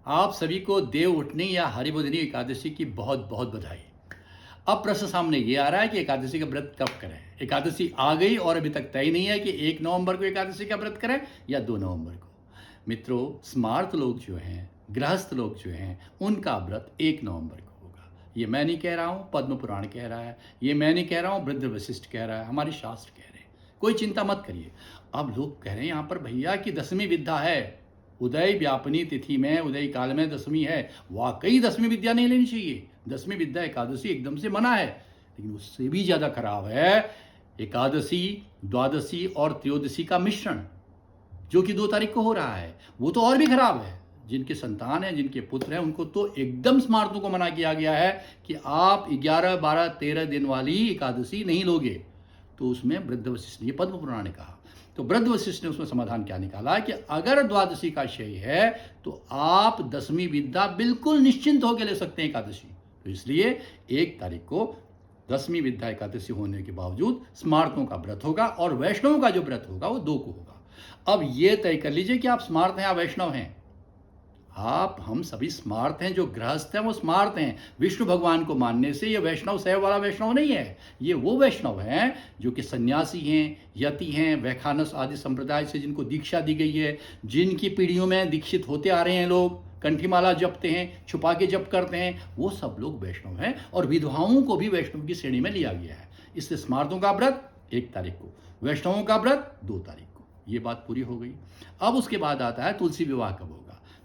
आप सभी को देव उठनी या हरिबोधिनी एकादशी की बहुत बहुत बधाई। अब प्रश्न सामने ये आ रहा है कि एकादशी का व्रत कब करें। एकादशी आ गई और अभी तक तय नहीं है कि 1 नवंबर को एकादशी का व्रत करें या 2 नवंबर को। मित्रों, स्मार्त लोग जो हैं, गृहस्थ लोग जो हैं, उनका व्रत 1 नवंबर को होगा। ये मैं नहीं कह रहा हूँ, पद्म पुराण कह रहा है। ये मैं नहीं कह रहा हूँ, वृद्ध वशिष्ठ कह रहा है, हमारे शास्त्र कह रहे हैं। कोई चिंता मत करिए। अब लोग कह रहे हैं यहाँ पर भैया कि दसवीं विद्या है, उदय व्यापनी तिथि में, उदय काल में दसवीं है। वाकई दसवीं विद्या नहीं लेनी चाहिए। दसवीं विद्या एकादशी एकदम से मना है, लेकिन उससे भी ज़्यादा खराब है एकादशी, द्वादशी और त्रयोदशी का मिश्रण, जो कि 2 तारीख को हो रहा है। वो तो और भी खराब है। जिनके संतान हैं, जिनके पुत्र हैं, उनको तो एकदम स्मार्तों को मना किया गया है कि आप 11, 12, 13 दिन वाली एकादशी नहीं लोगे। तो उसमें वृद्ध वशिष्ठ ने, पद्म पुराण ने कहा, तो वृद्ध वशिष्ठ ने उसमें समाधान क्या निकाला कि अगर द्वादशी का क्षय है तो आप दसवीं विद्या बिल्कुल निश्चिंत होकर ले सकते हैं एकादशी। तो इसलिए 1 तारीख को दसवीं विद्या एकादशी होने के बावजूद स्मार्तों का व्रत होगा और वैष्णवों का जो व्रत होगा वो 2 को होगा। अब ये तय कर लीजिए कि आप स्मार्त हैं या वैष्णव हैं। हम सभी स्मार्त हैं। जो गृहस्थ हैं वो स्मार्त हैं। विष्णु भगवान को मानने से ये वैष्णव शैव वाला वैष्णव नहीं है। ये वो वैष्णव हैं जो कि सन्यासी हैं, यति हैं, वैखानस आदि संप्रदाय से जिनको दीक्षा दी गई है, जिनकी पीढ़ियों में दीक्षित होते आ रहे हैं लोग, कंठीमाला जपते हैं, छुपा के जप करते हैं, वो सब लोग वैष्णव हैं। और विधवाओं को भी वैष्णव की श्रेणी में लिया गया है। इसलिए स्मार्तों का व्रत 1 तारीख को, वैष्णवों का व्रत 2 तारीख को। ये बात पूरी हो गई। अब उसके बाद आता है तुलसी विवाह कब होगा।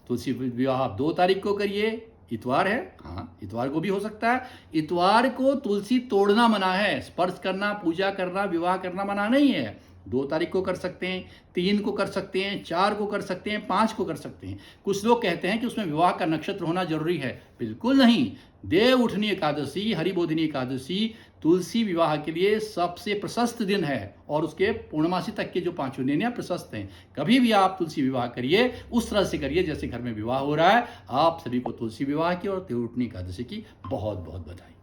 तुलसी विवाह आप 2 तारीख को करिए। इतवार है, हाँ, इतवार को भी हो सकता है। इतवार को तुलसी तोड़ना मना है। स्पर्श करना, पूजा करना, विवाह करना मना नहीं है। 2 तारीख को कर सकते हैं, 3 को कर सकते हैं, 4 को कर सकते हैं, 5 को कर सकते हैं। कुछ लोग कहते हैं कि उसमें विवाह का नक्षत्र होना जरूरी है। बिल्कुल नहीं। देव उठनी एकादशी, हरिबोधिनी एकादशी तुलसी विवाह के लिए सबसे प्रशस्त दिन है और उसके पूर्णमासी तक के जो 5 दिन प्रशस्त हैं। कभी भी आप तुलसी विवाह करिए, उस तरह से करिए जैसे घर में विवाह हो रहा है। आप सभी को तुलसी विवाह की और देव उठनी एकादशी की बहुत बहुत बधाई।